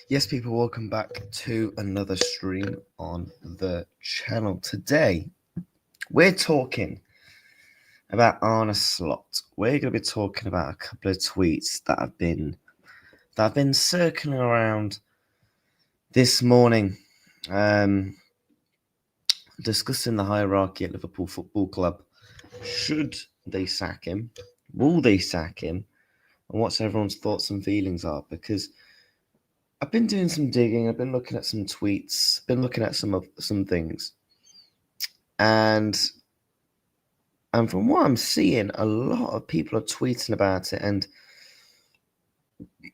Yes, people, welcome back to another stream on the channel. Today, we're talking about Arne Slot. We're going to be talking about a couple of tweets that have been circling around this morning, discussing the hierarchy at Liverpool Football Club. Should they sack him? Will they sack him? And what's everyone's thoughts and feelings are? Because I've been doing some digging. I've been looking at some tweets. Been looking at some things, and from what I'm seeing, a lot of people are tweeting about it. And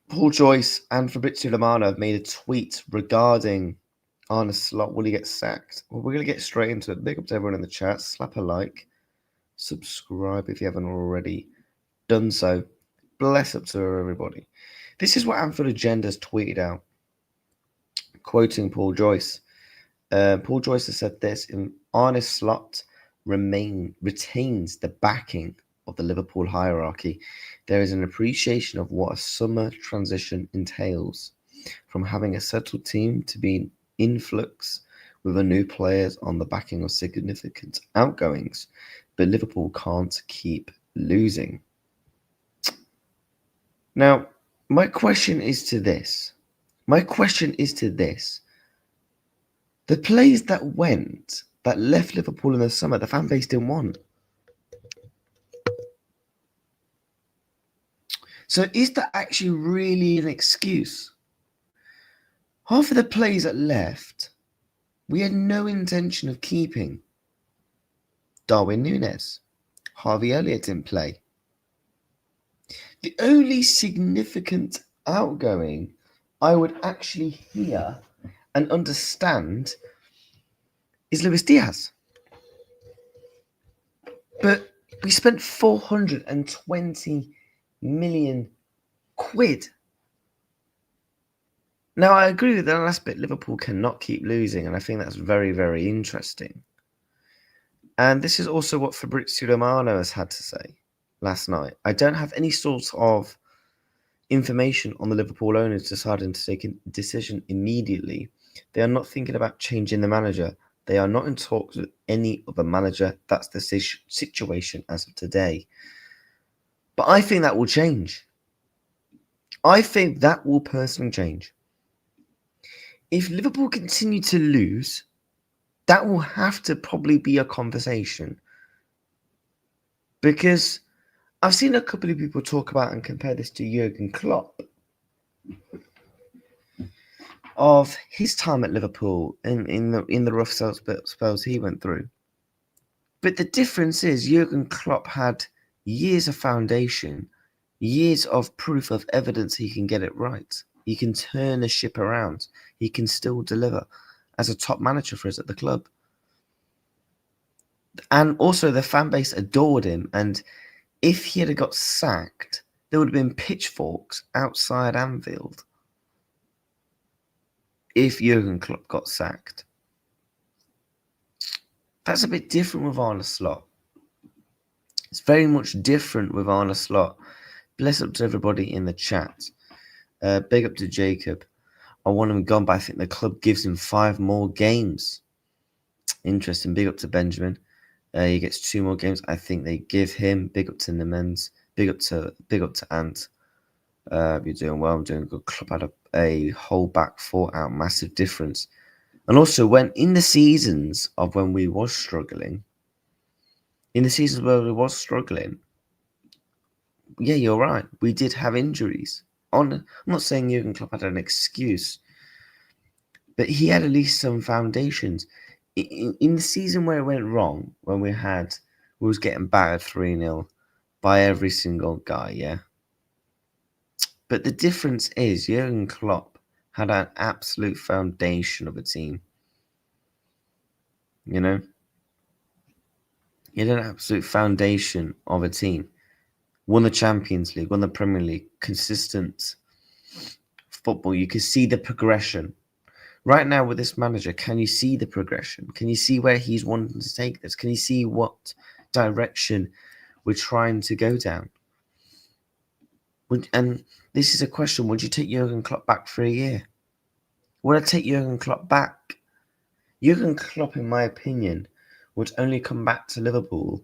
Paul Joyce and Fabrizio Romano have made a tweet regarding Arne Slot. Will he get sacked? Well, we're going to get straight into it. Big up to everyone in the chat. Slap a like. Subscribe if you haven't already done so. Bless up to everybody. This is what Anfield Agenda's tweeted out, quoting Paul Joyce. Paul Joyce has said this: in Arne Slot retains the backing of the Liverpool hierarchy. There is an appreciation of what a summer transition entails, from having a settled team to being in flux with a new players on the backing of significant outgoings. But Liverpool can't keep losing. Now, my question is to this. The players that left Liverpool in the summer, the fan base didn't want. So is that actually really an excuse? Half of the players that left, we had no intention of keeping. Darwin Núñez, Harvey Elliott didn't play. The only significant outgoing I would actually hear and understand is Luis Diaz. But we spent 420 million quid. Now, I agree with that last bit. Liverpool cannot keep losing, and I think that's very, very interesting. And this is also what Fabrizio Romano has had to say last night. I don't have any sort of information on the Liverpool owners deciding to take a decision immediately. They are not thinking about changing the manager. They are not in talks with any other manager. That's the situation as of today. But I think that will change. I think that will personally change. If Liverpool continue to lose, that will have to probably be a conversation. Because I've seen a couple of people talk about and compare this to Jurgen Klopp, of his time at Liverpool in the rough spells he went through. But the difference is Jurgen Klopp had years of foundation, years of proof of evidence he can get it right. He can turn the ship around. He can still deliver as a top manager for us at the club. And also the fan base adored him. And if he had got sacked, there would have been pitchforks outside Anfield. If Jurgen Klopp got sacked. That's a bit different with Arne Slot. It's very much different with Arne Slot. Bless up to everybody in the chat. Big up to Jacob. I want him gone, but I think the club gives him 5 more games. Interesting. Big up to Benjamin. He gets 2 more games. I think they give him. Big up to Nemens. Big up to Ant. You're doing well. I'm doing a good. Club had a whole back 4 out, massive difference. And also, when in the seasons of when we was struggling, yeah, you're right. We did have injuries. I'm not saying Jurgen Klopp had an excuse, but he had at least some foundations. In the season where it went wrong, when we was getting battered 3-0 by every single guy, yeah. But the difference is Jurgen Klopp had an absolute foundation of a team. You know? He had an absolute foundation of a team. Won the Champions League, won the Premier League, consistent football. You can see the progression. Right now with this manager, can you see the progression? Can you see where he's wanting to take this? Can you see what direction we're trying to go down? And this is a question, would you take Jurgen Klopp back for a year? Would I take Jurgen Klopp back? Jurgen Klopp, in my opinion, would only come back to Liverpool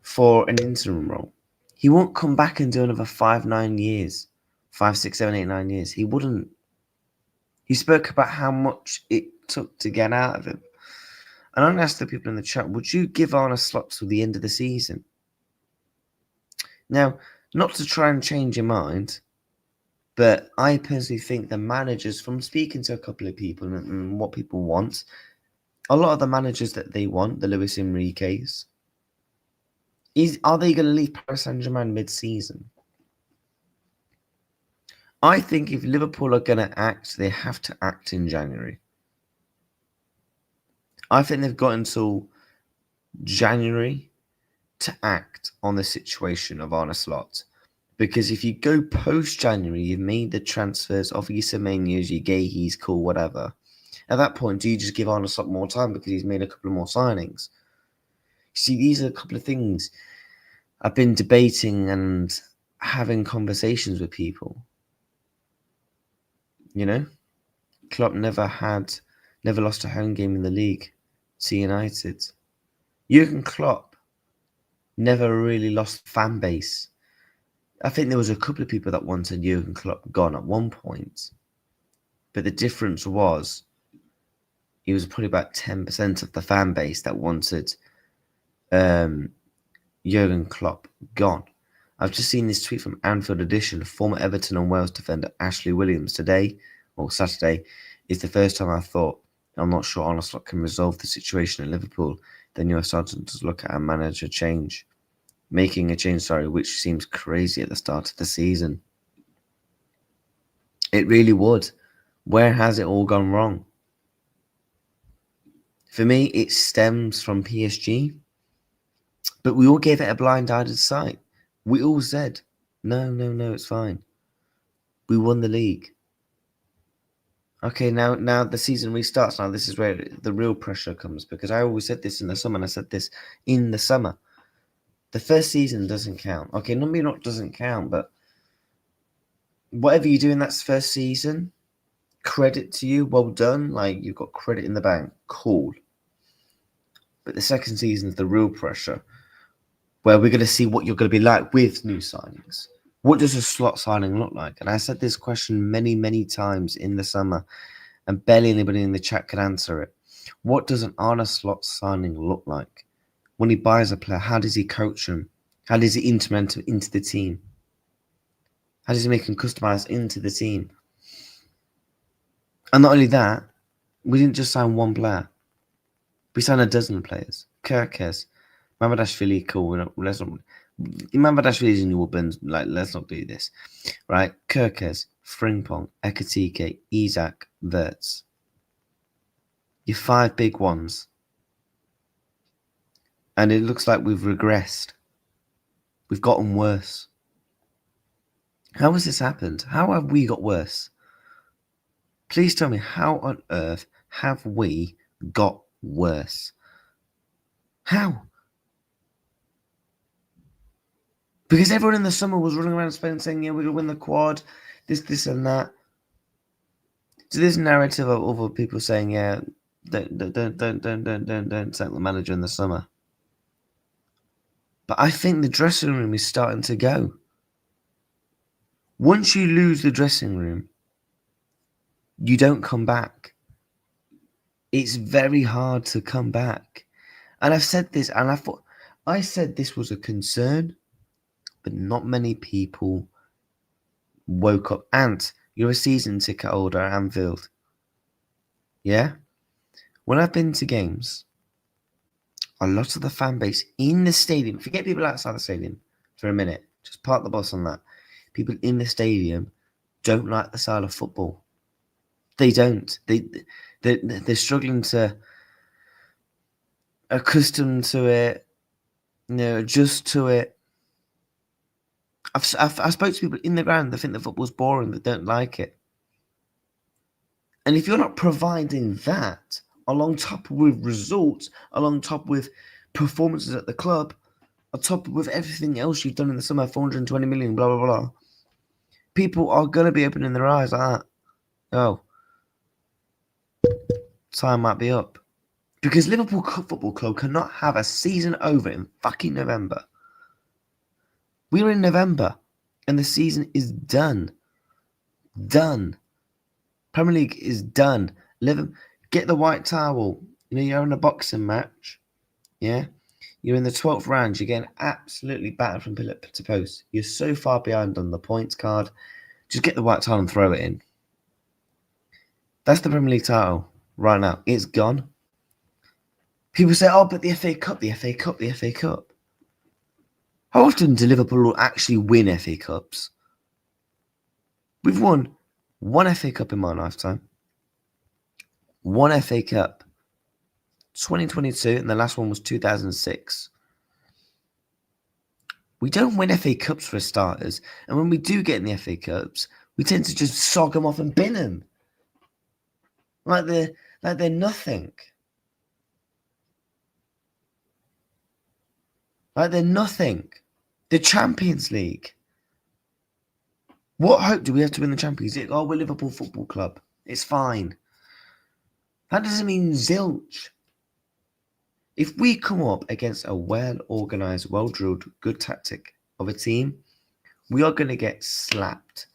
for an interim role. He won't come back and do another 5, 9 years. 5, 6, 7, 8, 9 years. He wouldn't. He spoke about how much it took to get out of him. And I'm going to ask the people in the chat, would you give Arne Slot till the end of the season? Now, not to try and change your mind, but I personally think the managers, from speaking to a couple of people and what people want, a lot of the managers that they want, the Luis Enrique's, are they going to leave Paris Saint-Germain mid-season? I think if Liverpool are going to act, they have to act in January. I think they've got until January to act on the situation of Arne Slot. Because if you go post-January, you've made the transfers of your Semenyo's, your Gahey's, cool, whatever. At that point, do you just give Arne Slot more time because he's made a couple of more signings? See, these are a couple of things I've been debating and having conversations with people. You know? Klopp never lost a home game in the league to United. Jurgen Klopp never really lost fan base. I think there was a couple of people that wanted Jurgen Klopp gone at one point. But the difference was he was probably about 10% of the fan base that wanted Jurgen Klopp gone. I've just seen this tweet from Anfield Edition. Former Everton and Wales defender Ashley Williams today, or Saturday, is the first time I thought, I'm not sure Arne Slot can resolve the situation at Liverpool. Then you're starting to look at a manager change. Making a change, which seems crazy at the start of the season. It really would. Where has it all gone wrong? For me, it stems from PSG. But we all gave it a blind-eyed sight. We all said, no, it's fine. We won the league. Okay, now the season restarts. Now this is where the real pressure comes, because I always said this in the summer, and I said this in the summer. The first season doesn't count. Okay, maybe not doesn't count, but whatever you do in that first season, credit to you, well done. Like, you've got credit in the bank, cool. But the second season is the real pressure, where we're going to see what you're going to be like with new signings. What does a Slot signing look like? And I said this question many, many times in the summer, and barely anybody in the chat could answer it. What does an Arne Slot signing look like? When he buys a player, how does he coach him? How does he implement him into the team? How does he make him customized into the team? And not only that, we didn't just sign one player. We signed a dozen players. Kirkes, Mamardashvili, cool. Mamardashvili's in New Orleans. Like, let's not do this, right? Kirkes, Frimpong, Ekatike, Isak, Wirtz. Your 5 big ones. And it looks like we've regressed. We've gotten worse. How has this happened? How have we got worse? Please tell me, how on earth have we got worse? How? Because everyone in the summer was running around Spain saying, yeah, we're going to win the quad, this and that. So this narrative of other people saying, yeah, don't sack the manager in the summer. But I think the dressing room is starting to go. Once you lose the dressing room, you don't come back. It's very hard to come back. And I've said this, and I said this was a concern, but not many people woke up. Ant, you're a season ticket holder at Anfield. Yeah? When I've been to games, a lot of the fan base in the stadium, forget people outside the stadium for a minute, just park the bus on that. People in the stadium don't like the style of football. They don't. They're struggling to accustom to it, adjust to it. I spoke to people in the ground that think the football's boring, that don't like it. And if you're not providing that, along top with results, along top with performances at the club, on top with everything else you've done in the summer, 420 million, blah, blah, blah, people are going to be opening their eyes like that. Oh, time might be up. Because Liverpool Football Club cannot have a season over in fucking November. We're in November, and the season is done. Done. Premier League is done. Get the white towel. You're in a boxing match. Yeah? You're in the 12th round. You're getting absolutely battered from pillar to post. You're so far behind on the points card. Just get the white towel and throw it in. That's the Premier League title right now. It's gone. People say, oh, but the FA Cup, the FA Cup, the FA Cup. How often do Liverpool actually win FA Cups? We've won one FA Cup in my lifetime. One FA Cup. 2022, and the last one was 2006. We don't win FA Cups for starters, and when we do get in the FA Cups, we tend to just sog them off and bin them. Like they're nothing. Like they're nothing. The Champions League. What hope do we have to win the Champions League? Oh, we're Liverpool Football Club. It's fine. That doesn't mean zilch. If we come up against a well-organised, well-drilled, good tactic of a team, we are going to get slapped.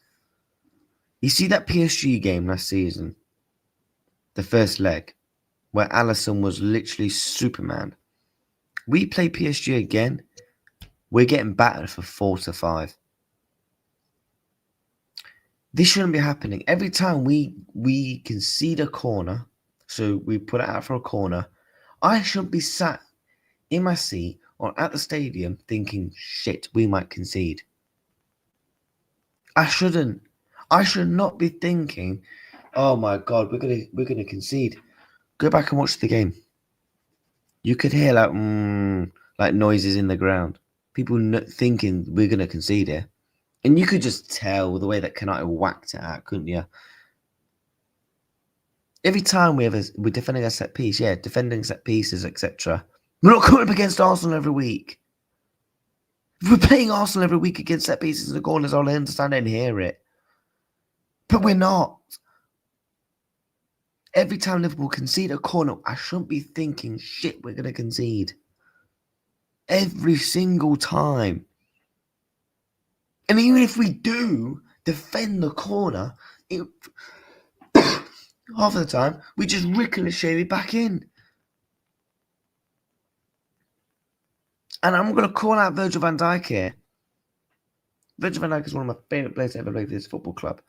You see that PSG game last season? The first leg, where Alisson was literally Superman. We play PSG again, we're getting battered for 4-5. This shouldn't be happening. Every time we concede a corner, so we put it out for a corner, I should be sat in my seat or at the stadium thinking, shit, we might concede. I shouldn't. I should not be thinking, oh my God, we're gonna concede. Go back and watch the game. You could hear like noises in the ground. People thinking we're gonna concede here, and you could just tell the way that Kanata whacked it out, couldn't you? Every time we're defending a set piece, defending set pieces, etc. We're not coming up against Arsenal every week. If we're playing Arsenal every week against set pieces and the corners, I'll understand and hear it. But we're not. Every time Liverpool concede a corner, I shouldn't be thinking, shit, we're going to concede. Every single time. And even if we do defend the corner, half of the time, we just ricochet it back in. And I'm going to call out Virgil van Dijk here. Virgil van Dijk is one of my favourite players to ever play for this football club.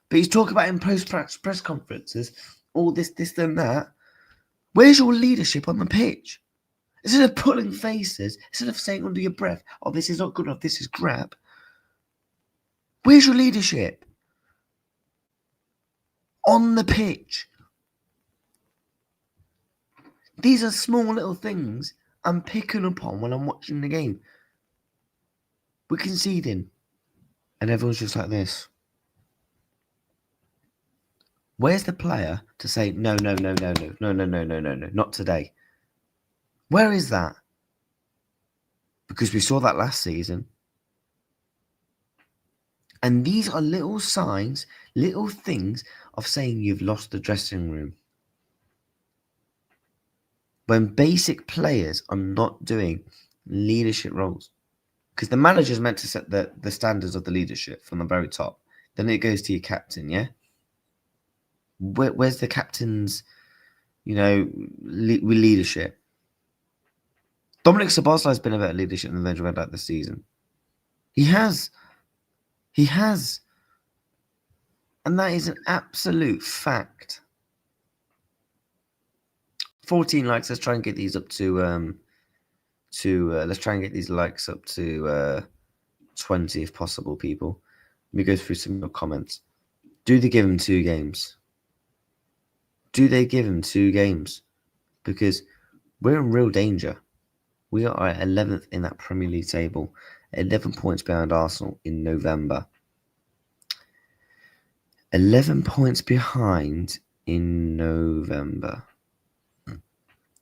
But he's talking about in post-press conferences, all this, and that. Where's your leadership on the pitch? Instead of pulling faces, instead of saying under your breath, oh, this is not good enough, this is crap. Where's your leadership? On the pitch. These are small little things I'm picking up on when I'm watching the game. We're conceding. And everyone's just like this. Where's the player to say, no, not today? Where is that? Because we saw that last season. And these are little signs, little things of saying you've lost the dressing room. When basic players are not doing leadership roles. Because the manager is meant to set the standards of the leadership from the very top. Then it goes to your captain, yeah? Where's the captain's, leadership? Dominic Szoboszlai has been a better leadership than Virgil van Dijk this season. He has. He has. And that is an absolute fact. 14 likes. Let's try and get these up to let's try and get these likes up to 20 if possible, people. Let me go through some of your comments. Do they give him 2 games? Do they give him 2 games? Because we're in real danger. We are at 11th in that Premier League table. 11 points behind Arsenal in November. 11 points behind in November.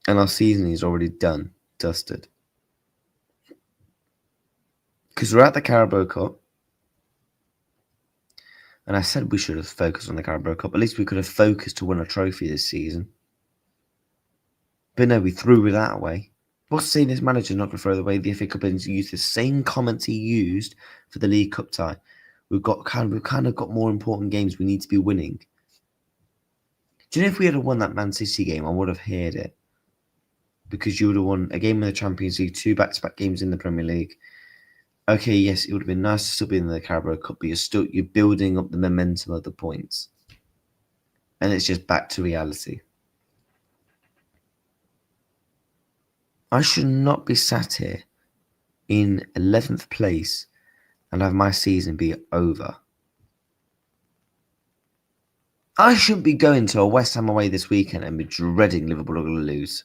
And our season is already done, dusted. Because we're at the Carabao Cup. And I said we should have focused on the Carabao Cup. At least we could have focused to win a trophy this season. But no, we threw that away. What's saying this manager not going to throw away the FA Cup and use the same comments he used for the League Cup tie? We've kind of got more important games we need to be winning. Do you know if we had won that Man City game, I would have heard it. Because you would have won a game in the Champions League, 2 back-to-back games in the Premier League. Okay, yes, it would have been nice to still be in the Carabao Cup, but you're building up the momentum of the points. And it's just back to reality. I should not be sat here in 11th place and have my season be over. I shouldn't be going to a West Ham away this weekend and be dreading Liverpool are going to lose.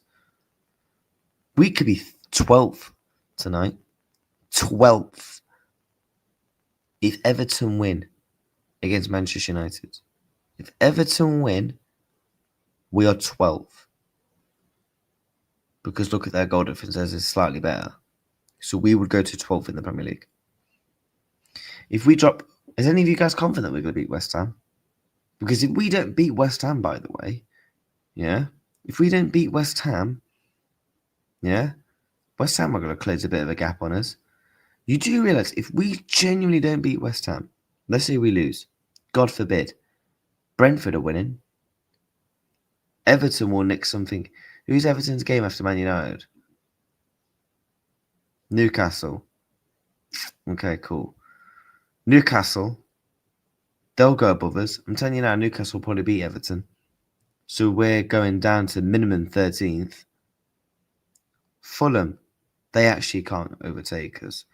We could be 12th tonight. 12th. If Everton win against Manchester United. If Everton win, we are 12th. Because look at their goal difference, theirs is slightly better. So we would go to 12th in the Premier League. If we drop... Is any of you guys confident we're going to beat West Ham? Because if we don't beat West Ham, by the way, yeah? If we don't beat West Ham, yeah? West Ham are going to close a bit of a gap on us. You do realise, if we genuinely don't beat West Ham, let's say we lose, God forbid, Brentford are winning, Everton will nick something. Who's Everton's game after Man United? Newcastle. Okay, cool. Newcastle, they'll go above us. I'm telling you now, Newcastle will probably beat Everton. So we're going down to minimum 13th. Fulham, they actually can't overtake us.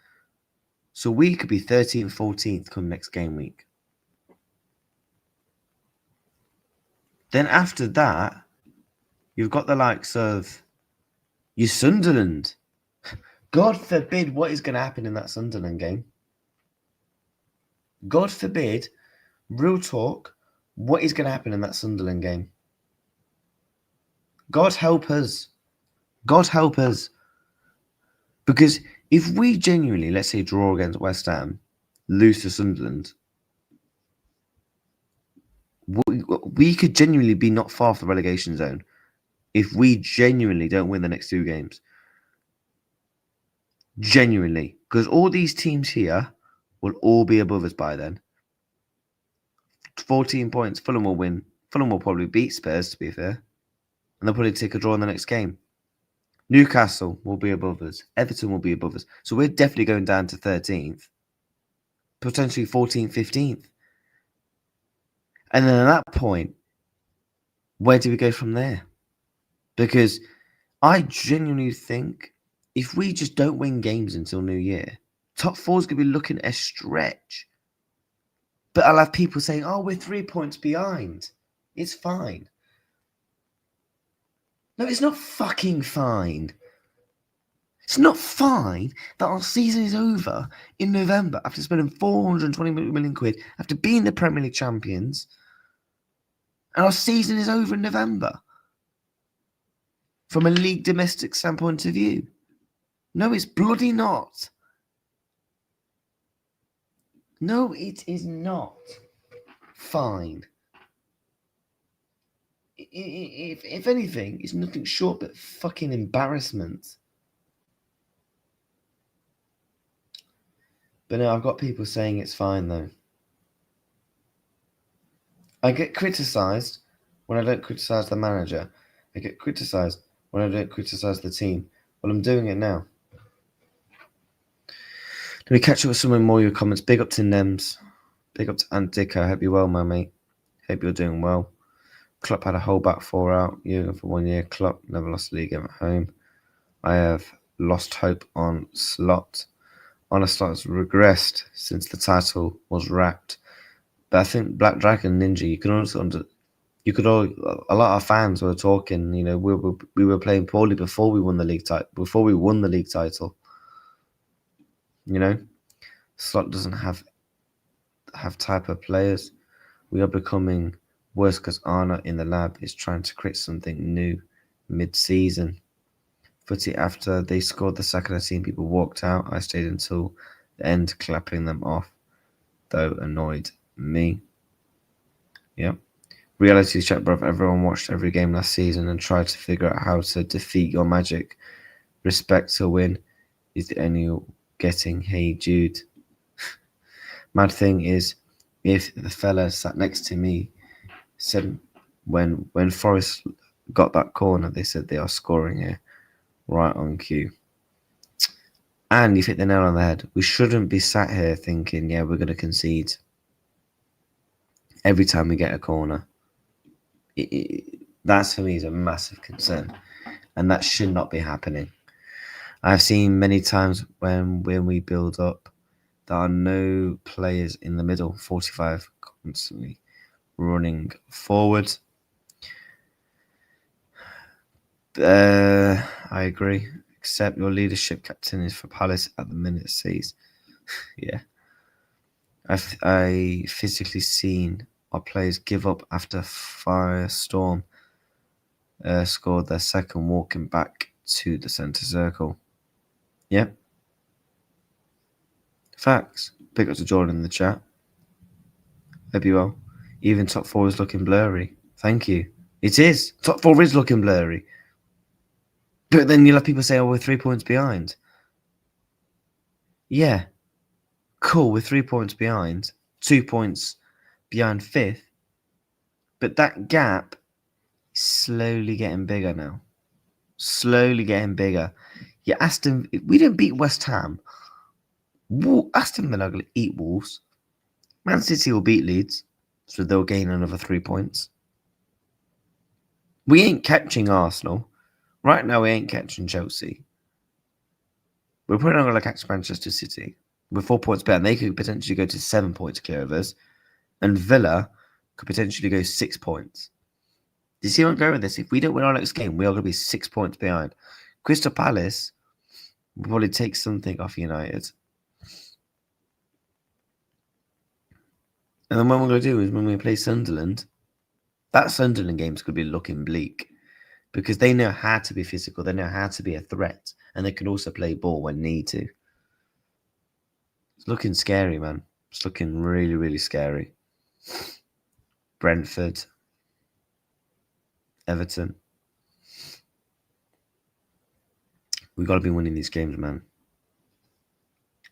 So we could be 13th, 14th come next game week. Then after that, you've got the likes of your Sunderland. God forbid what is going to happen in that Sunderland game. God forbid, real talk, what is going to happen in that Sunderland game. God help us. God help us. Because if we genuinely, let's say, draw against West Ham, lose to Sunderland, we could genuinely be not far off the relegation zone if we genuinely don't win the next 2 games. Genuinely. Because all these teams here will all be above us by then. 14 points. Fulham will win. Fulham will probably beat Spurs, to be fair. And they'll probably take a draw in the next game. Newcastle will be above us. Everton will be above us. So we're definitely going down to 13th. Potentially 14th, 15th. And then at that point, where do we go from there? Because I genuinely think if we just don't win games until New Year, top 4 is going to be looking at a stretch. But I'll have people saying, oh, we're 3 points behind. It's fine. No, it's not fucking fine. It's not fine that our season is over in November after spending 420 million quid, after being the Premier League champions, and our season is over in November. From a league domestic standpoint of view. No, it's bloody not. No, it is not fine. If anything, it's nothing short but fucking embarrassment. But no, I've got people saying it's fine though. I get criticised when I don't criticise the manager. I get criticised when I don't criticise the team. Well, I'm doing it now. Let me catch up with some more of your comments. Big up to Nems. Big up to Antica. I hope you're well, my mate. Hope you're doing well. Klopp had a whole back 4 out. Jurgen for 1 year. Klopp never lost a league game at home. I have lost hope on Slot. Arne Slot has regressed since the title was wrapped. But I think Black Dragon Ninja, a lot of fans were talking, you know, we were playing poorly before we won the league title. You know, Slot doesn't have type of players. We are becoming worse because Arne in the lab is trying to create something new mid-season. Footy, after they scored the second team, people walked out. I stayed until the end, clapping them off, though annoyed me. Yep. Reality check, bruv. Everyone watched every game last season and tried to figure out how to defeat your magic. Respect to win is the only getting. Hey, Jude. Mad thing is, if the fella sat next to me said when Forest got that corner, they said they are scoring here, right on cue. And you hit the nail on the head. We shouldn't be sat here thinking, yeah, we're going to concede every time we get a corner. That's for me is a massive concern, and that should not be happening. I've seen many times when we build up, there are no players in the middle, 45 constantly running forward. I agree. Except your leadership captain is for Palace at the minute, says. Yeah. I physically seen our players give up after Firestorm scored their second walking back to the centre circle. Yep. Facts. Pick up to Jordan in the chat. Hope you well. Even top four is looking blurry. Thank you. It is. Top four is looking blurry. But then you'll have people say, oh, we're 3 points behind. Yeah. Cool, we're 3 points behind. 2 points behind fifth. But that gap is slowly getting bigger now. Slowly getting bigger. Yeah, we didn't beat West Ham. Aston Villa are going to eat Wolves. Man City will beat Leeds, so they'll gain another 3 points. We ain't catching Arsenal. Right now, we ain't catching Chelsea. We're probably not going to catch Manchester City. We're 4 points better, and they could potentially go to 7 points clear of us. And Villa could potentially go 6 points. Do you see where I'm going with this? If we don't win our next game, we are going to be 6 points behind. Crystal Palace will probably take something off United. And then what we're going to do is when we play Sunderland, that Sunderland game's going to be looking bleak because they know how to be physical. They know how to be a threat. And they can also play ball when need to. It's looking scary, man. It's looking really, really scary. Brentford. Everton. We've got to be winning these games, man.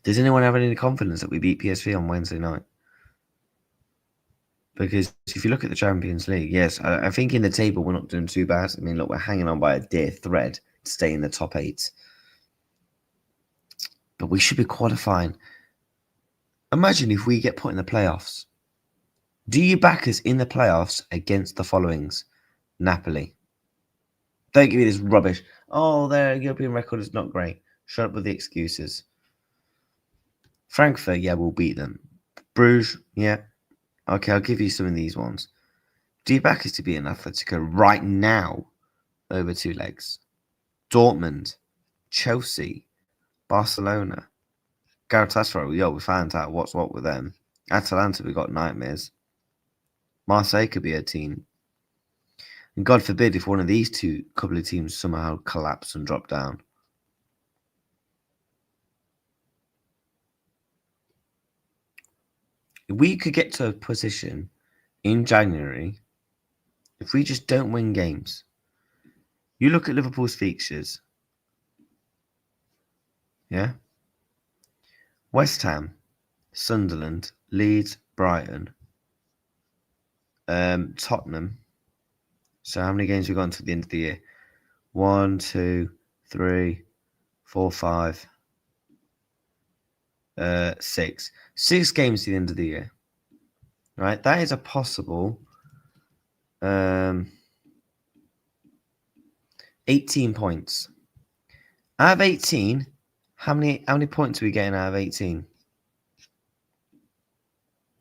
Does anyone have any confidence that we beat PSV on Wednesday night? Because if you look at the Champions League, yes, I think in the table we're not doing too bad. I mean, look, we're hanging on by a dear thread to stay in the top 8. But we should be qualifying. Imagine if we get put in the playoffs. Do you back us in the playoffs against the followings? Napoli. Don't give me this rubbish. Oh, their European record is not great. Shut up with the excuses. Frankfurt, yeah, we'll beat them. Bruges, yeah. Okay, I'll give you some of these ones. Do you back us to beat an Atletico right now over 2 legs? Dortmund, Chelsea, Barcelona, Galatasaray, yo, we found out what's what with them. Atalanta, we got nightmares. Marseille could be a team. And God forbid if one of these couple of teams somehow collapse and drop down. If we could get to a position in January, if we just don't win games, you look at Liverpool's fixtures. Yeah? West Ham, Sunderland, Leeds, Brighton, Tottenham. So how many games have we got until the end of the year? 1, 2, 3, 4, 5, 6. 6 games to the end of the year. Right? That is a possible 18 points. Out of 18, how many points are we getting out of 18?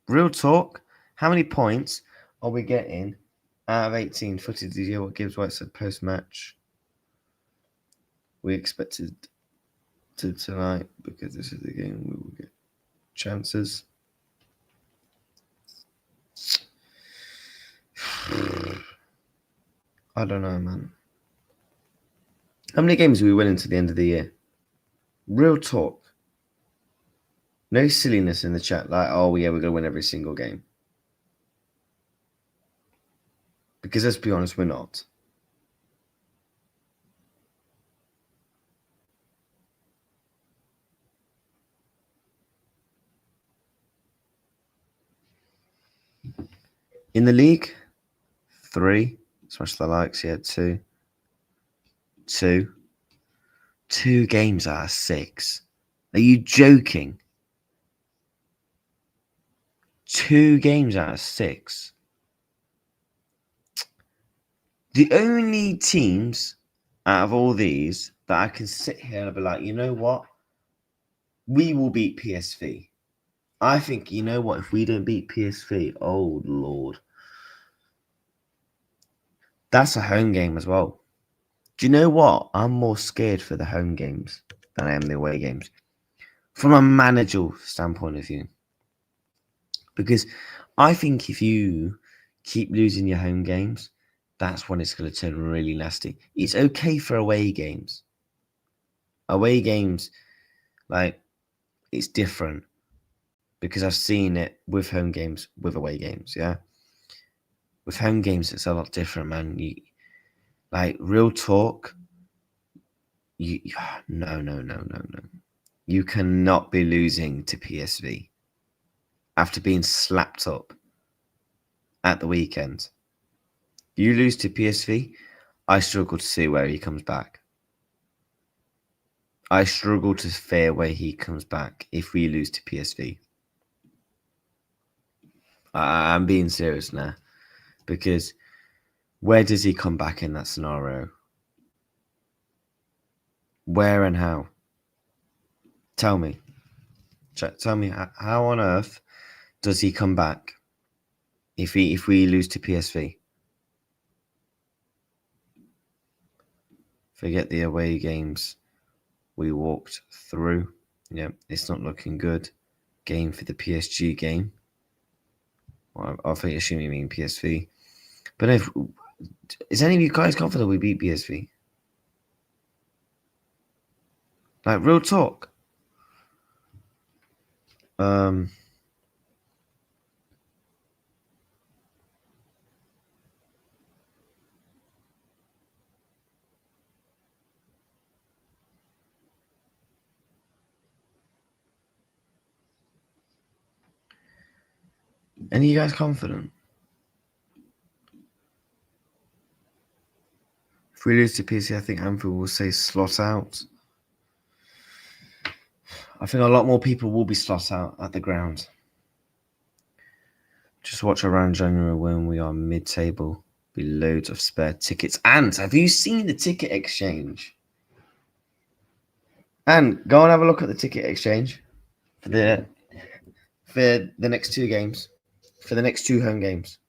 Real talk, how many points are we getting out of 18? Footy, did you hear what Gibbs White said post-match? We expected to tonight because this is the game we will get chances. I don't know, man. How many games are we winning to the end of the year? Real talk. No silliness in the chat like, oh, yeah, we're going to win every single game. Because let's be honest, we're not. In the league, 3. Smash the likes, yeah, 2. 2. 2 games out of 6. Are you joking? 2 games out of 6. The only teams out of all these that I can sit here and be like, you know what? We will beat PSV. I think, you know what? If we don't beat PSV, oh Lord. That's a home game as well. Do you know what? I'm more scared for the home games than I am the away games. From a managerial standpoint of view. Because I think if you keep losing your home games, that's when it's going to turn really nasty. It's okay for away games. Away games, like, it's different. Because I've seen it with home games, with away games, yeah? With home games, it's a lot different, man. Like, real talk, no. You cannot be losing to PSV after being slapped up at the weekend. You lose to PSV, I struggle to see where he comes back. I struggle to fear where he comes back if we lose to PSV. I'm being serious now. Because where does he come back in that scenario? Where and how? Tell me. Tell me how on earth does he come back if we lose to PSV? Forget the away games we walked through. Yeah, it's not looking good. Game for the PSG game. Well, I think assuming you mean PSV. But is any of you guys confident we beat PSV? Like, real talk. Any of you guys confident? If we lose to PSV, I think Anfield will say slot out. I think a lot more people will be slot out at the ground. Just watch around January when we are mid-table. Be loads of spare tickets. And have you seen the ticket exchange? And go and have a look at the ticket exchange for the next 2 games, for the next 2 home games.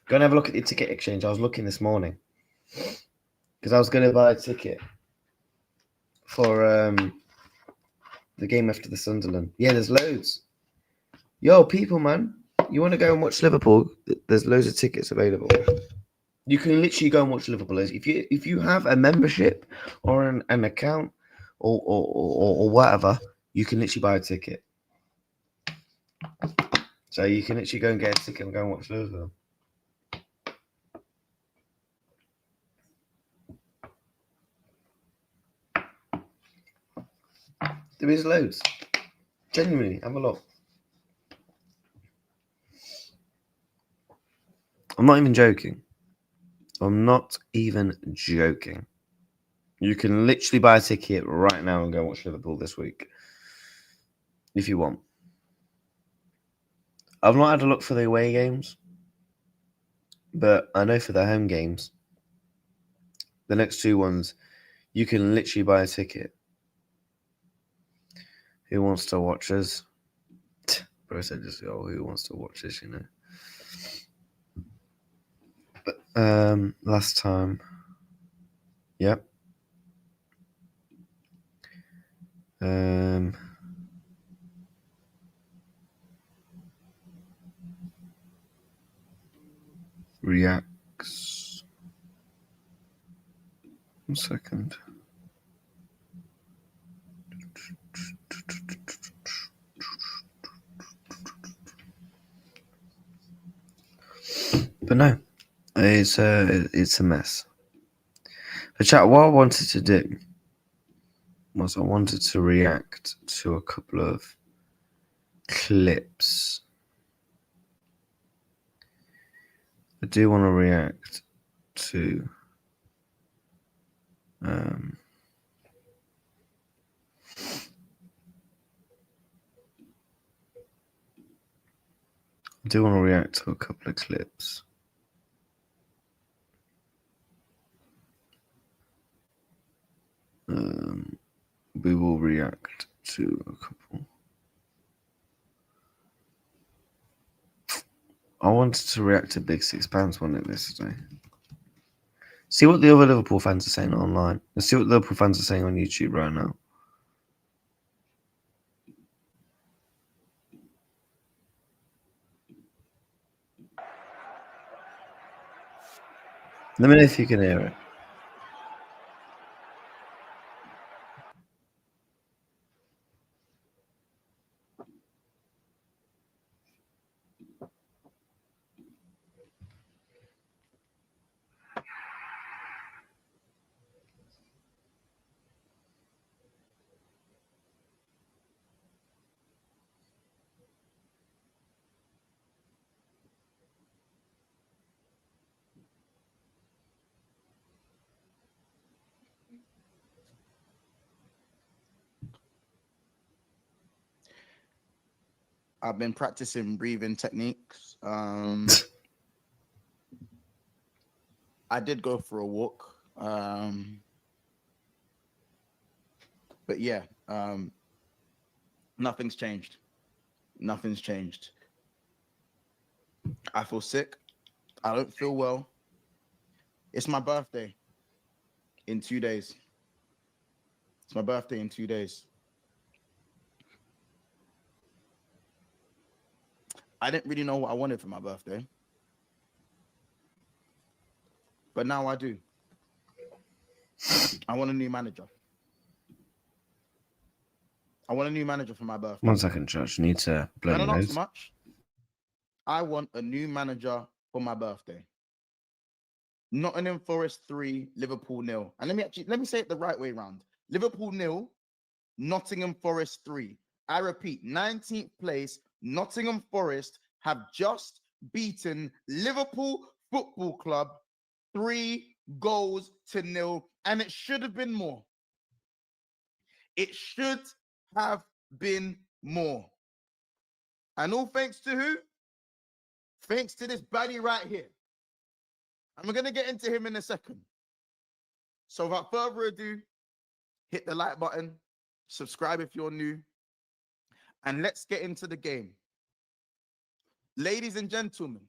Go and have a look at the ticket exchange. I was looking this morning because I was going to buy a ticket for the game after the Sunderland. Yeah, there's loads. Yo, people, man, you want to go and watch Liverpool? There's loads of tickets available. You can literally go and watch Liverpool. If you have a membership or an account or whatever, you can literally buy a ticket. So you can literally go and get a ticket and go and watch Liverpool. There is loads. Genuinely, have a look. I'm not even joking. I'm not even joking. You can literally buy a ticket right now and go watch Liverpool this week. If you want. I've not had a look for the away games. But I know for the home games, the next 2 ones, you can literally buy a ticket. Who wants to watch us? Bro said just, who wants to watch this, you know? But last time, yep. Reacts. 1 second. But no, It's a mess. But chat, what I wanted to do was I wanted to react to a couple of clips. I do want to react to a couple of clips. We will react to a couple. I wanted to react to Big Six Pounds one it yesterday. See what the other Liverpool fans are saying online. Let's see what the Liverpool fans are saying on YouTube right now. Let me know if you can hear it. I've been practicing breathing techniques. I did go for a walk. But yeah, nothing's changed. Nothing's changed. I feel sick. I don't feel well. It's my birthday in 2 days. It's my birthday in 2 days. I didn't really know what I wanted for my birthday. But now I do. I want a new manager. I want a new manager for my birthday. 1 second, Josh. Need to blow my Not nose. so much. I want a new manager for my birthday. Nottingham Forest 3, Liverpool 0. And let me say it the right way around. Liverpool 0, Nottingham Forest 3. I repeat, 19th place, Nottingham Forest have just beaten Liverpool Football Club 3-0. And it should have been more. It should have been more. And all thanks to who? Thanks to this baddie right here. And we're going to get into him in a second. So without further ado, hit the like button, subscribe if you're new, and let's get into the game. Ladies and gentlemen,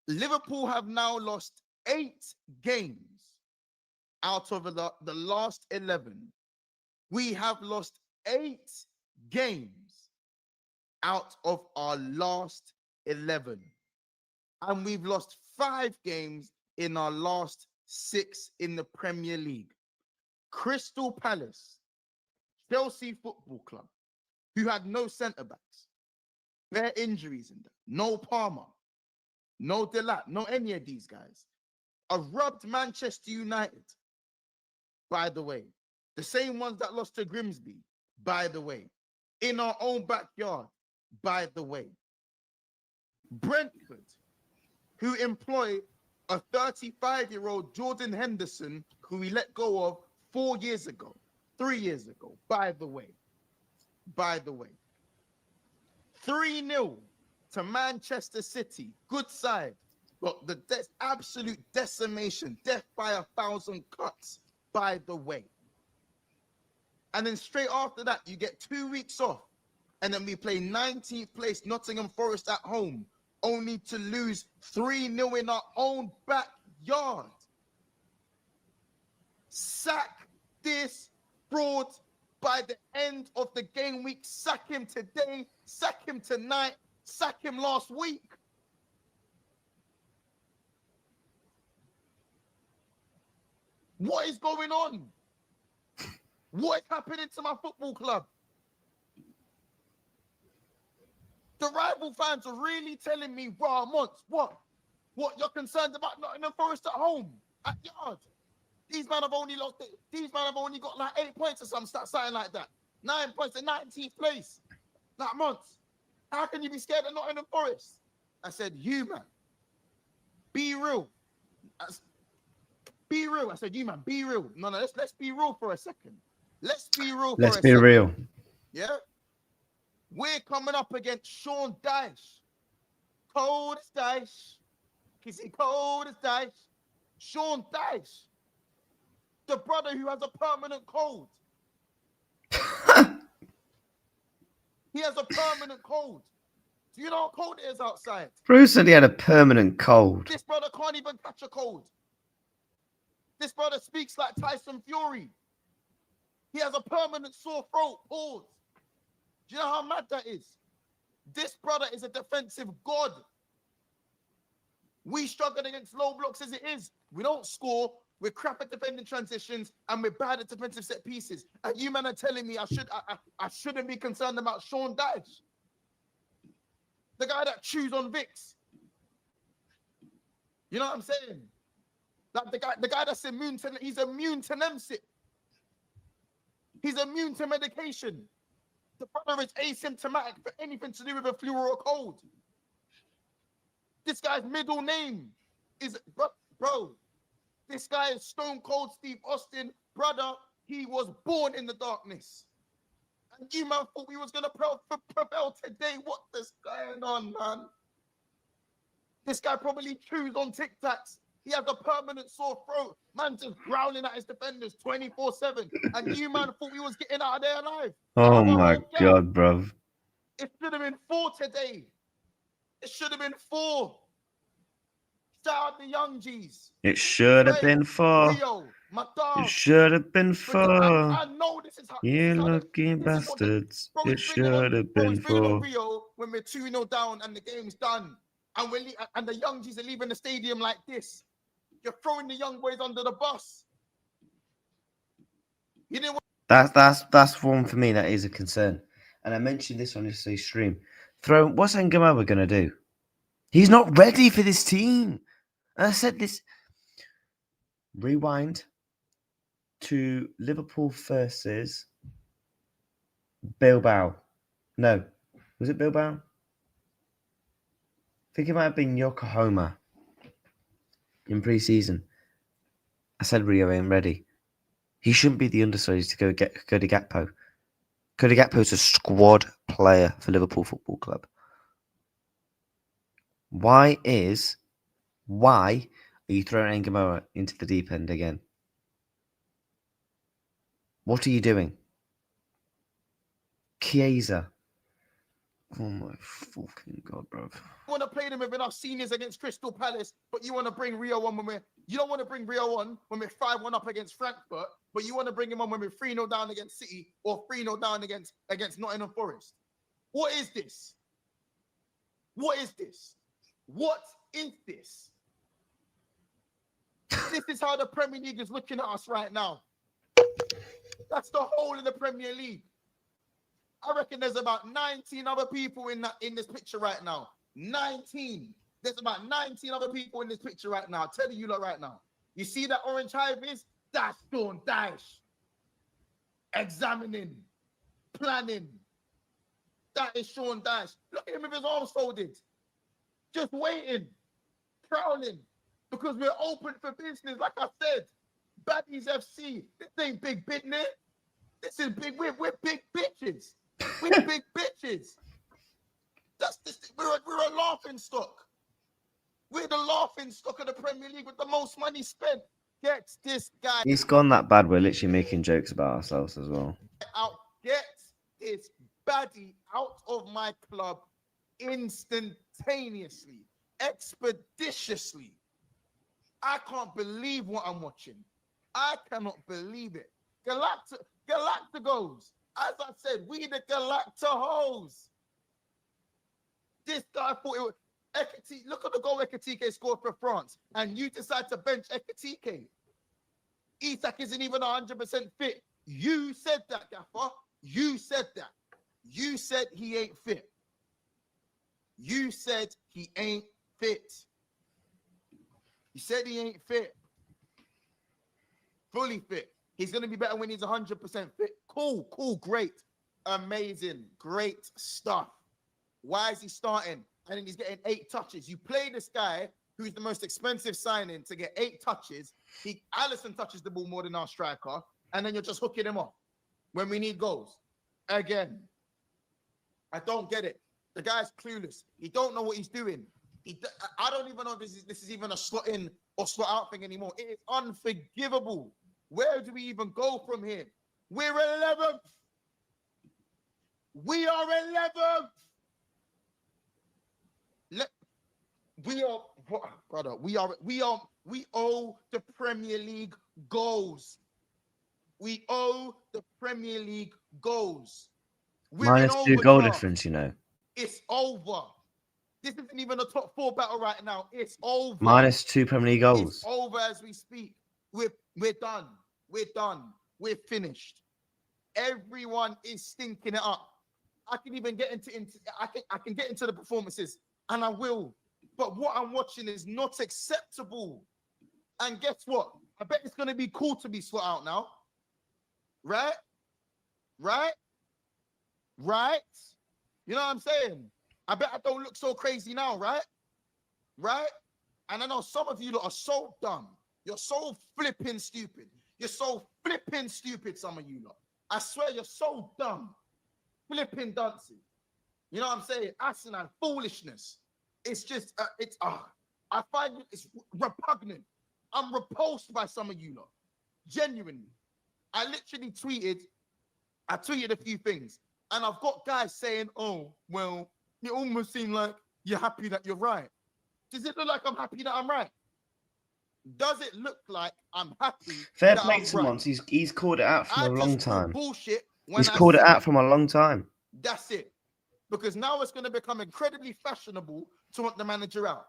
Liverpool have now lost 8 games out of the last 11. We have lost 8 games out of our last 11. And we've lost 5 games in our last 6 in the Premier League. Crystal Palace, Chelsea Football Club, who had no centre-backs, bare injuries in them, no Palmer, no Delap, no any of these guys. A rubbed Manchester United, by the way. The same ones that lost to Grimsby, by the way. In our own backyard, by the way. Brentford, who employ a 35-year-old Jordan Henderson, who we let go of 4 years ago, 3 years ago, by the way. 3-0 to Manchester City. Good side. But the absolute decimation, death by 1,000 cuts, by the way. And then straight after that, you get 2 weeks off. And then we play 19th place Nottingham Forest at home, only to lose 3-0 in our own backyard. Sack this fraud by the end of the game week. Sack him today, sack him tonight, sack him last week. What is going on? What is happening to my football club? The rival fans are really telling me, raw months, what? What, you're concerned about Nottingham Forest at home, at yard? These men have only lost. These men have only got like 8 points or something like that. 9 points in 19th place. That months. How can you be scared of Nottingham Forest? I said, you man, be real. Be real. I said, you man, be real. No, let's be real for a second. Let's be real Let's for a be second. real. Yeah. We're coming up against Sean Dyche. Cold as Dyche. Is he cold as Dyche? Sean Dyche. The brother who has a permanent cold. He has a permanent cold. Do you know how cold it is outside? Bruce said he had a permanent cold. This brother can't even catch a cold. This brother speaks like Tyson Fury. He has a permanent sore throat. Pause. Do you know how mad that is? This brother is a defensive god. We struggle against low blocks as it is. We don't score. We're crap at defending transitions, and we're bad at defensive set pieces. And you men are telling me I shouldn't be concerned about Sean Dyche, the guy that chews on Vicks. You know what I'm saying? Like the guy that's immune to, he's immune to Nemsip. He's immune to medication. The brother is asymptomatic for anything to do with a flu or a cold. This guy's middle name is, bro, this guy is Stone Cold Steve Austin. Brother, he was born in the darkness. And you man thought we was going to prevail today. What is going on, man? This guy probably chews on Tic Tacs. He has a permanent sore throat. Man just growling at his defenders 24/7. And you man thought we was getting out of there alive. Oh my God, bruv. It should have been 4 today. It should have been 4. Shout out the young G's. It should have been 4. Rio, my dog. It should have been 4. I know this is how. You lucky bastards. It should have been 4. Rio when we're 2-0 down and the game's done, and and the young G's are leaving the stadium like this. You're throwing the young boys under the bus. You didn't. That's one for me that is a concern. And I mentioned this on yesterday's stream. What's Ngama gonna do? He's not ready for this team. And I said this. Rewind to Liverpool versus Bilbao. No, was it Bilbao? I think it might have been Yokohama in pre-season. I said Rio ain't ready. He shouldn't be the understudy to go get Cody Gakpo. Cody Gakpo is a squad player for Liverpool Football Club. Why are you throwing Ngamoa into the deep end again? What are you doing? Chiesa. Oh my fucking God, bro. You want to play them with enough seniors against Crystal Palace, but you want to bring Rio on when you don't want to bring Rio on when we're 5-1 up against Frankfurt, but you want to bring him on when we're 3-0 down against City or 3-0 down against Nottingham Forest. What is this? What is this? What is this? This is how the Premier League is looking at us right now. That's the whole of the Premier League. I reckon there's about 19 other people in this picture right now. 19. There's about 19 other people in this picture right now. I'll tell you lot right now. You see that orange hive is? That's Sean Dyche. Examining. Planning. That is Sean Dyche. Look at him with his arms folded. Just waiting. Prowling. Because we're open for business, like I said. Baddies FC. This ain't big business. This is big. We're big bitches. We're big bitches. We're a laughing stock. We're the laughing stock of the Premier League with the most money spent. Get this guy. It's gone that bad. We're literally making jokes about ourselves as well. Get this baddie out of my club instantaneously, expeditiously. I can't believe what I'm watching. I cannot believe it. Galacticos. As I said, we the Galacticos. This guy thought it was Ekitike. Look at the goal Ekitike scored for France, and you decide to bench Ekitike. Isak isn't even 100% fit. You said that, Gaffer. You said that. You said he ain't fit. You said he ain't fit. You said he ain't fit. Fully fit. He's going to be better when he's 100% fit. Cool, great. Amazing, great stuff. Why is he starting? And then he's getting 8 touches. You play this guy who's the most expensive signing to get 8 touches. Alisson touches the ball more than our striker, and then you're just hooking him off when we need goals. Again, I don't get it. The guy's clueless. He don't know what he's doing. I don't even know if this is even a slot in or slot out thing anymore. It is unforgivable. Where do we even go from here? We're 11th. We are 11th. We owe the Premier League goals. We owe the Premier League goals. Minus 2 goal difference, you know. It's over. This isn't even a top 4 battle right now. It's over. Minus 2 Premier League goals. It's over as we speak. We're done. We're done. We're finished. Everyone is stinking it up. I can even get into I can get into the performances, and I will. But what I'm watching is not acceptable. And guess what? I bet it's going to be cool to be swat out now. Right? You know what I'm saying? I bet I don't look so crazy now, right? And I know some of you lot are so dumb. You're so flipping stupid. You're so flipping stupid, some of you lot. I swear you're so dumb. Flipping dancing. You know what I'm saying? Asinine foolishness. It's just, I find it's repugnant. I'm repulsed by some of you lot. Genuinely. I literally tweeted a few things. And I've got guys saying, oh, well, you almost seem like you're happy that you're right. Does it look like I'm happy that I'm right? Does it look like I'm happy? Fair play to once. He's called it out from a long time. Bullshit. He's called it out from a long time. That's it. Because now it's going to become incredibly fashionable to want the manager out.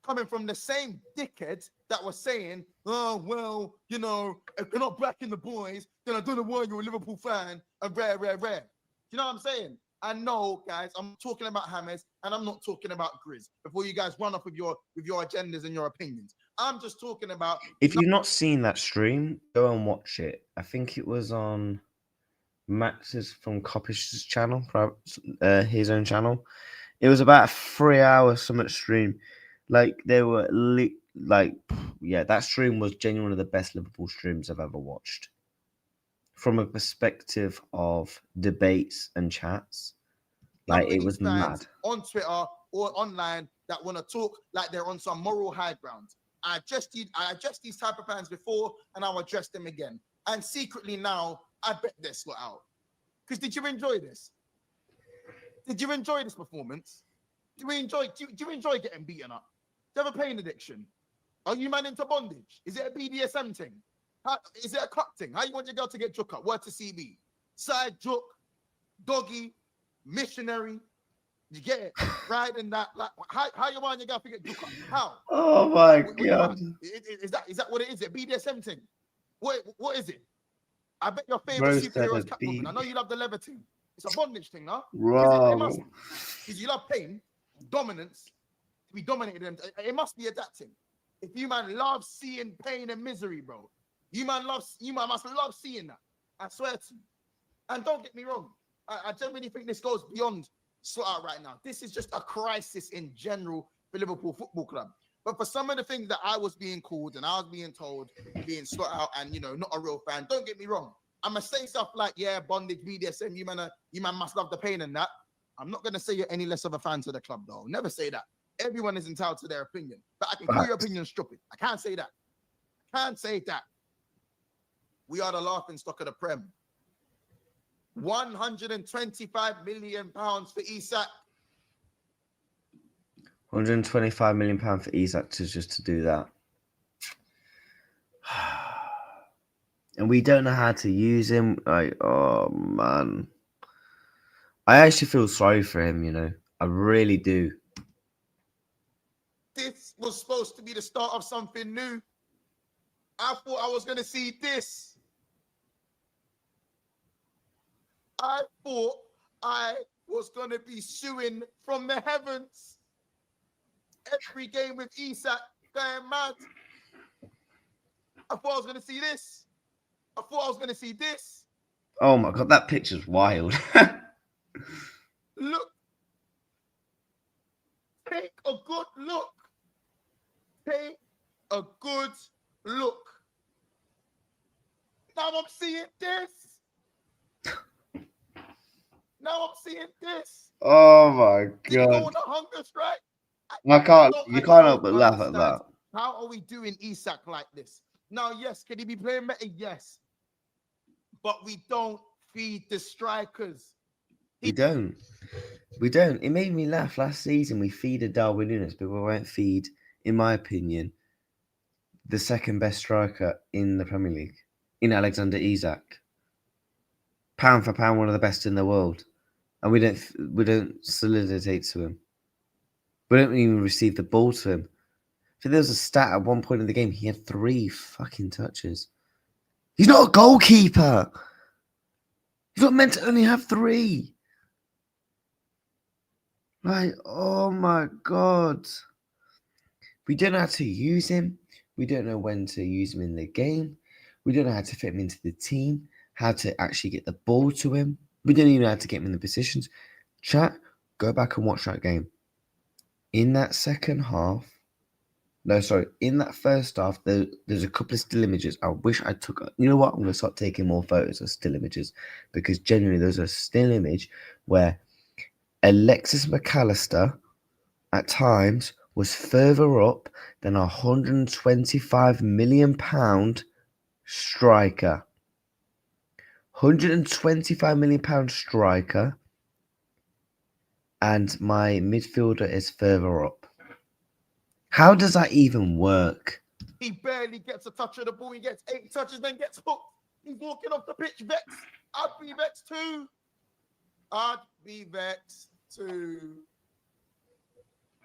Coming from the same dickheads that were saying, oh, well, you know, if you're not backing the boys, then I don't know why you're a Liverpool fan, and rare. You know what I'm saying? I know, guys, I'm talking about Hammers, and I'm not talking about Grizz, before you guys run off with your agendas and your opinions. I'm just talking about... If you've not seen that stream, go and watch it. I think it was on Max's from Coppish's channel, his own channel. It was about a 3-hour summit stream. Like, they were that stream was genuinely one of the best Liverpool streams I've ever watched. From a perspective of debates and chats, like, it was mad. On Twitter or online that want to talk like they're on some moral high ground. I addressed these type of fans before, and I'll address them again. And secretly now, I bet they're slot out. Because did you enjoy this? Did you enjoy this performance? Do you enjoy getting beaten up? Do you have a pain addiction? Are you man into bondage? Is it a BDSM thing? Is it a cuck thing? How you want your girl to get jook up? Word to CB. Side jook, doggy, missionary. You get it? Right? And that, like, how you want your girl to get jook up? How? Oh my God. Is that what it is? A BDSM thing? What is it? I bet your favorite superhero is Catwoman. I know you love the leather thing. It's a bondage thing, huh? Right. It must be. Because you love pain, dominance, to be dominated. It must be adapting. If you man love seeing pain and misery, bro, you man must love seeing that. I swear to you. And don't get me wrong, I genuinely think this goes beyond sort out right now. This is just a crisis in general for Liverpool Football Club. But for some of the things that I was being called and I was being told, being sort out and, you know, not a real fan, don't get me wrong. I'm going to say stuff like, yeah, bondage, BDSM, you man must love the pain and that. I'm not going to say you're any less of a fan to the club, though. Never say that. Everyone is entitled to their opinion. But I can call your opinion stupid. I can't say that. Can't say that. We are the laughing stock of the Prem. £125 million for Isak. £125 million for Isak just to do that. And we don't know how to use him. Like, oh, man. I actually feel sorry for him, you know. I really do. This was supposed to be the start of something new. I thought I was going to see this. I thought I was going to be suing from the heavens. Every game with Isak going mad. I thought I was going to see this. I thought I was going to see this. Oh my god, that picture's wild. Look. Take a good look. Take a good look. Now I'm seeing this. Now I'm seeing this. Oh my Did he go god. on a hunger strike? You can't help but laugh at that. How are we doing Isak like this? Now, yes, can he be playing better? Yes. But we don't feed the strikers. We don't. We don't. It made me laugh. Last season, we feeded Darwin Núñez, but we won't feed, in my opinion, the second best striker in the Premier League, in Alexander Isak. Pound for pound, one of the best in the world, and we don't solidate to him. We don't even receive the ball to him. So there was a stat at one point in the game, he had 3 fucking touches. He's not a goalkeeper. He's not meant to only have 3. Like, oh my god. We don't know how to use him. We don't know when to use him in the game. We don't know how to fit him into the team, how to actually get the ball to him. We don't even know how to get him in the positions. Chat, go back and watch that game. In that second half, in that first half, there's a couple of still images. I wish I took. You know what? I'm going to start taking more photos of still images because genuinely there's a still image where Alexis McAllister at times was further up than a £125 million striker. £125 million striker, and my midfielder is further up. How does that even work? He barely gets a touch of the ball. He gets 8 touches, then gets hooked. He's walking off the pitch vexed. I'd be vexed too. I'd be vexed too.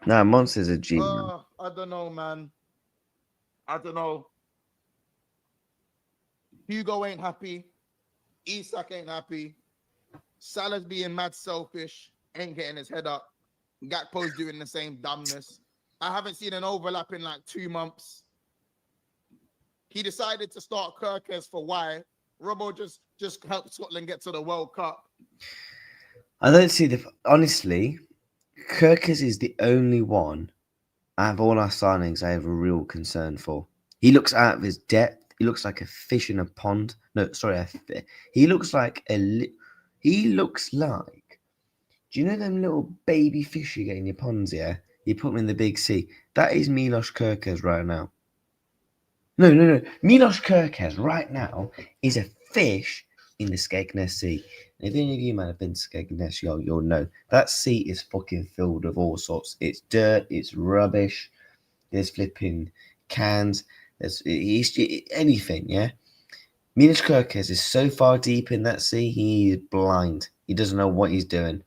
Nah, Monster's a G. I don't know, man. I don't know. Hugo ain't happy. Isak ain't happy. Salah's being mad selfish. Ain't getting his head up. Gakpo's doing the same dumbness. I haven't seen an overlap in like 2 months. He decided to start Kirkes for why? Robbo just helped Scotland get to the World Cup. I don't see honestly, Kirkes is the only one out of all our signings I have a real concern for. He looks out of his depth. He looks like a fish in a pond. No, sorry, he looks like do you know them little baby fish you get in your ponds, yeah? You put them in the big sea. That is Milos Kirkes right now. No. Milos Kirkes right now is a fish in the Skegness Sea. And if any of you might have been to Skegness, you'll know. That sea is fucking filled with all sorts. It's dirt, it's rubbish, there's flipping cans, there's anything, yeah? Milos Kirkes is so far deep in that sea, he is blind. He doesn't know what he's doing.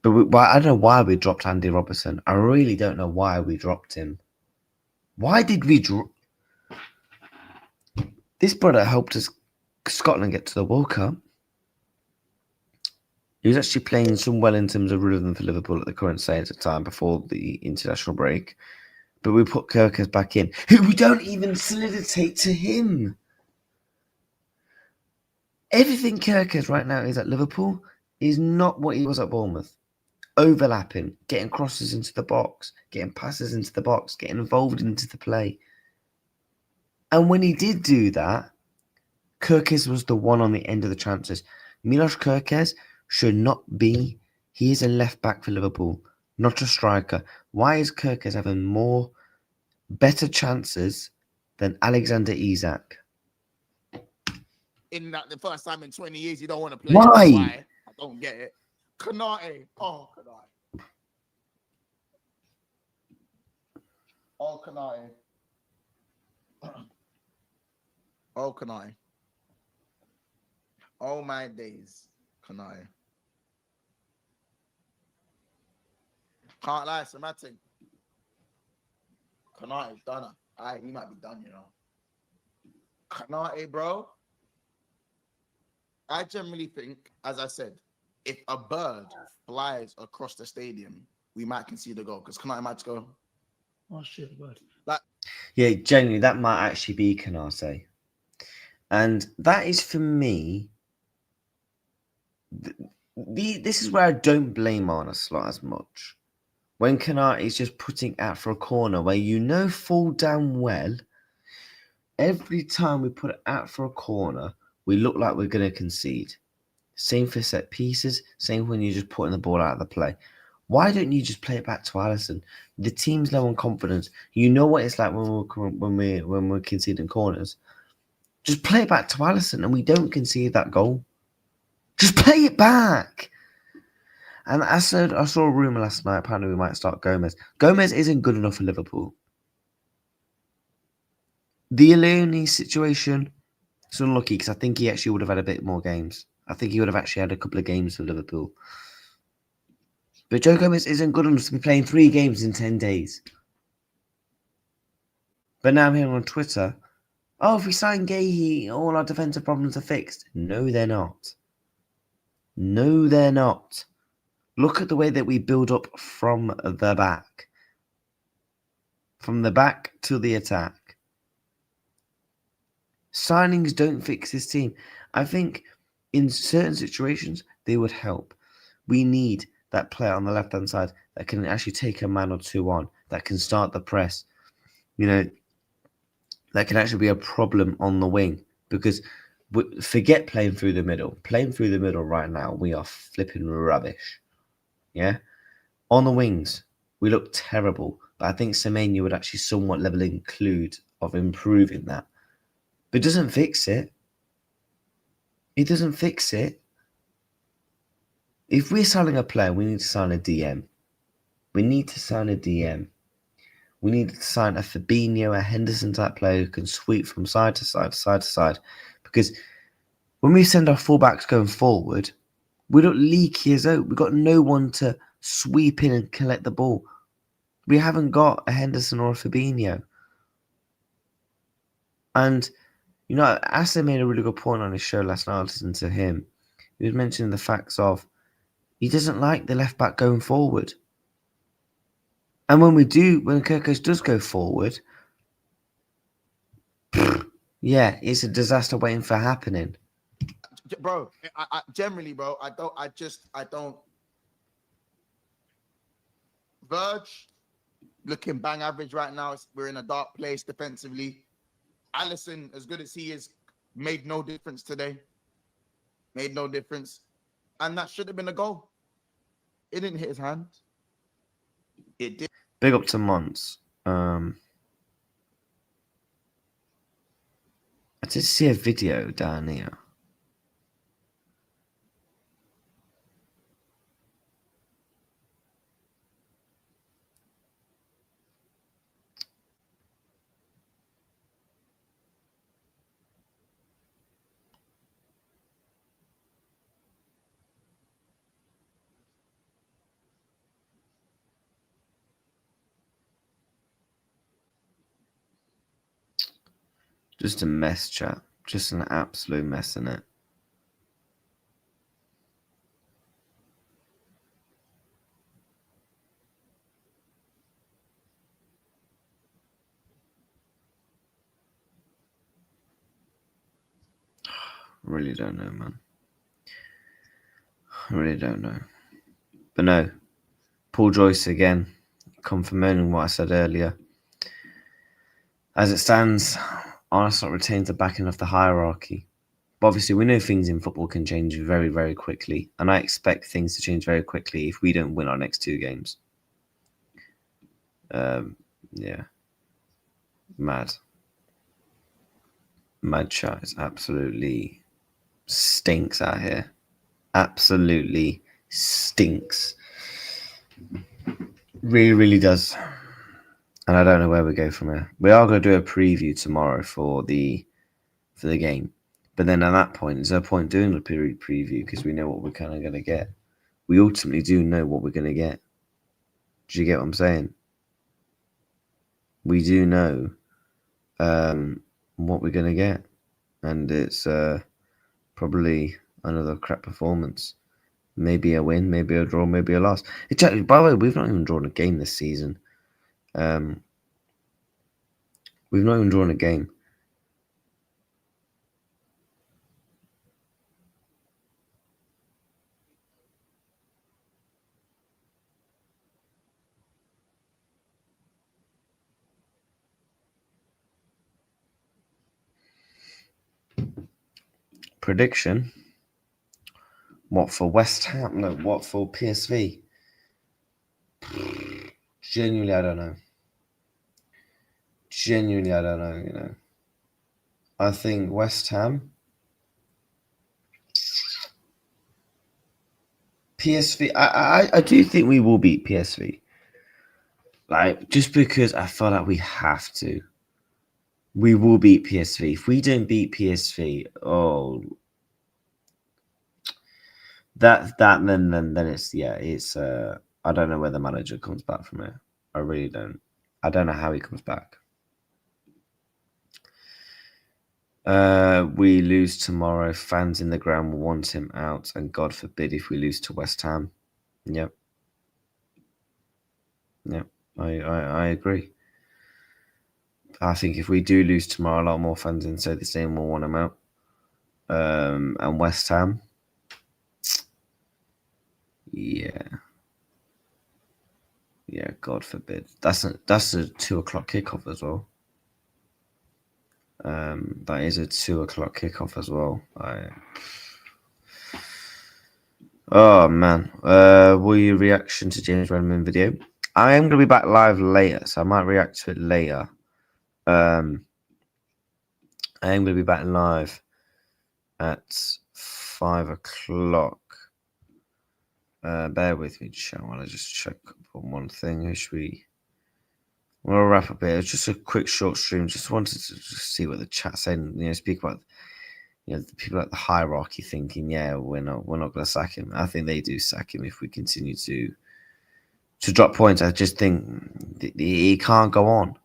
But I don't know why we dropped Andy Robertson. I really don't know why we dropped him. Why did we drop? This brother helped us Scotland get to the World Cup. He was actually playing some well in terms of rhythm for Liverpool at the current stage at the time before the international break. But we put Kirkes back in, who we don't even solidate to him. Everything Kirkes right now is at Liverpool is not what he was at Bournemouth. Overlapping, getting crosses into the box, getting passes into the box, getting involved into the play. And when he did do that, Kirkes was the one on the end of the chances. Milos Kirkes should not be. He is a left back for Liverpool, not a striker. Why is Kirkes having better chances than Alexander Isak? In that the first time in 20 years, you don't want to play. Why? I don't get it. Kanate. Oh, Kanate. Oh, Kanate. Oh, Kanai. Oh, my days. Kanai. Can't lie, Samatic. Kanai is done. He might be done, you know. Kanai, bro. I generally think, as I said, if a bird flies across the stadium, we might concede a goal. Because Konate might just go, oh shit, bird. Like, Yeah, genuinely, that might actually be Canate. And that is, for me, this is where I don't blame Arne Slot as much. When Canate is just putting out for a corner where fall down well, every time we put it out for a corner, we look like we're going to concede. Same for set pieces, same when you're just putting the ball out of the play. Why don't you just play it back to Alisson? The team's low on confidence. You know what it's like when we're conceding corners. Just play it back to Alisson and we don't concede that goal. Just play it back. And I saw a rumour last night, apparently we might start Gomez. Gomez isn't good enough for Liverpool. The Leone situation is unlucky because I think he actually would have had a bit more games. I think he would have actually had a couple of games for Liverpool. But Joe Gomez isn't good enough to be playing 3 games in 10 days. But now I'm hearing on Twitter, oh, if we sign Gahey, all our defensive problems are fixed. No, they're not. No, they're not. Look at the way that we build up from the back. From the back to the attack. Signings don't fix this team. I think in certain situations, they would help. We need that player on the left-hand side that can actually take a man or two on, that can start the press. That can actually be a problem on the wing. Because forget playing through the middle. Playing through the middle right now, we are flipping rubbish. Yeah? On the wings, we look terrible. But I think Semenyo would actually somewhat level include of improving that. But it doesn't fix it. It doesn't fix it. If we're signing a player, we need to sign a DM. We need to sign a DM. We need to sign a Fabinho, a Henderson type player who can sweep from side to side, side to side. Because when we send our fullbacks going forward, we look leaky as out. We've got no one to sweep in and collect the ball. We haven't got a Henderson or a Fabinho. And, Asa made a really good point on his show last night. I listened to him. He was mentioning the facts of he doesn't like the left back going forward. And when Kirkos does go forward, yeah, it's a disaster waiting for happening. Bro, I generally, bro, I don't. Verge, looking bang average right now. We're in a dark place defensively. Alisson, as good as he is, made no difference today. Made no difference. And that should have been a goal. It didn't hit his hand. It did. Big up to Mons. I did see a video down here. Just a mess, chat. Just an absolute mess in it. Really don't know, man. I really don't know. But no, Paul Joyce again, confirming what I said earlier. As it stands, Arsenal retains the backing of the hierarchy. But obviously, we know things in football can change very, very quickly. And I expect things to change very quickly if we don't win our next 2 games. Yeah. Mad. Mad chat. It's absolutely stinks out here. Absolutely stinks. Really, really does. And I don't know where we go from here. We are going to do a preview tomorrow for the game. But then at that point, there's no point doing the period preview because we know what we're kind of going to get. We ultimately do know what we're going to get. Do you get what I'm saying? We do know what we're going to get. And it's probably another crap performance. Maybe a win, maybe a draw, maybe a loss. By the way, we've not even drawn a game this season. We've not even drawn a game. Prediction? What for West Ham? No, what for PSV? Genuinely, I don't know. Genuinely, I don't know. I think West Ham. PSV. I do think we will beat PSV. Like, just because I feel like we have to. We will beat PSV. If we don't beat PSV, then it's I don't know where the manager comes back from it. I really don't. I don't know how he comes back. We lose tomorrow. Fans in the ground will want him out, and God forbid if we lose to West Ham. Yep. I agree. I think if we do lose tomorrow, a lot more fans in say the same will want him out. And West Ham, yeah, God forbid. That's a 2:00 kickoff as well. That is a 2:00 kickoff as well. Oh man, will you reaction to James Redmond video? I am gonna be back live later, so I might react to it later. I am gonna be back live at 5:00. Bear with me, chat, while I just check on one thing. We'll wrap up here. It's just a quick short stream. Just wanted to just see what the chat's saying. Speak about the people at the hierarchy thinking, yeah, we're not gonna sack him. I think they do sack him if we continue to drop points. I just think he can't go on.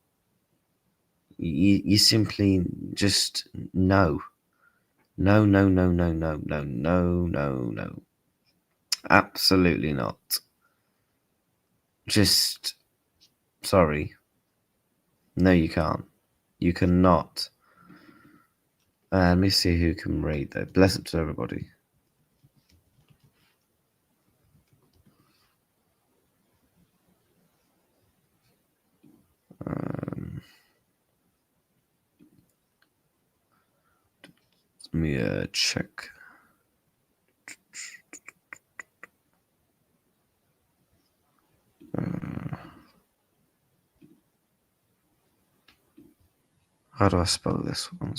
You simply just no. Absolutely not. Just sorry. No, you can't. You cannot. Let me see who can raid though. Bless up to everybody. Let me check. How do I spell this one?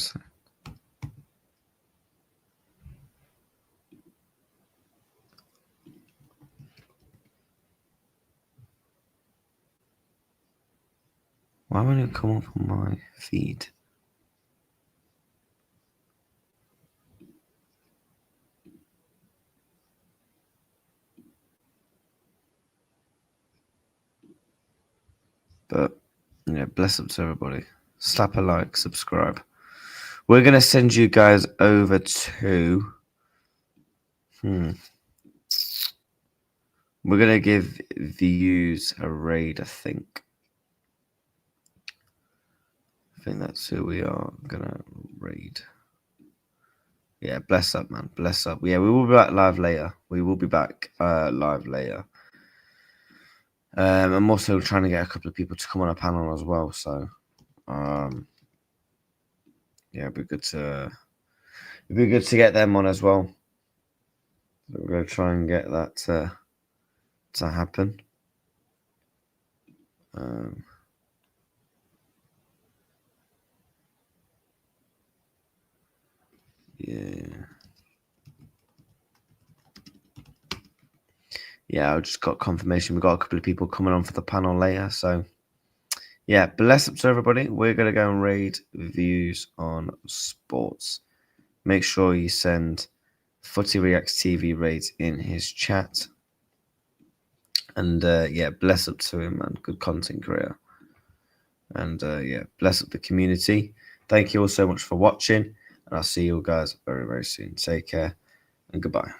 Why won't it come up on my feed? But yeah, bless up to everybody. Slap a like, subscribe. We're gonna send you guys over to. We're gonna give views a raid. I think that's who we are gonna raid. Yeah, bless up, man. Bless up. Yeah, we will be back live later. Live later. I'm also trying to get a couple of people to come on a panel as well. So, yeah, it'd be good to get them on as well. So we're gonna try and get that to happen. Yeah, I just got confirmation. We got a couple of people coming on for the panel later. So, yeah, bless up to everybody. We're going to go and raid views on sports. Make sure you send footyreactstv raids in his chat. And, yeah, bless up to him, man. Good content creator. And, yeah, bless up the community. Thank you all so much for watching. And I'll see you guys very, very soon. Take care and goodbye.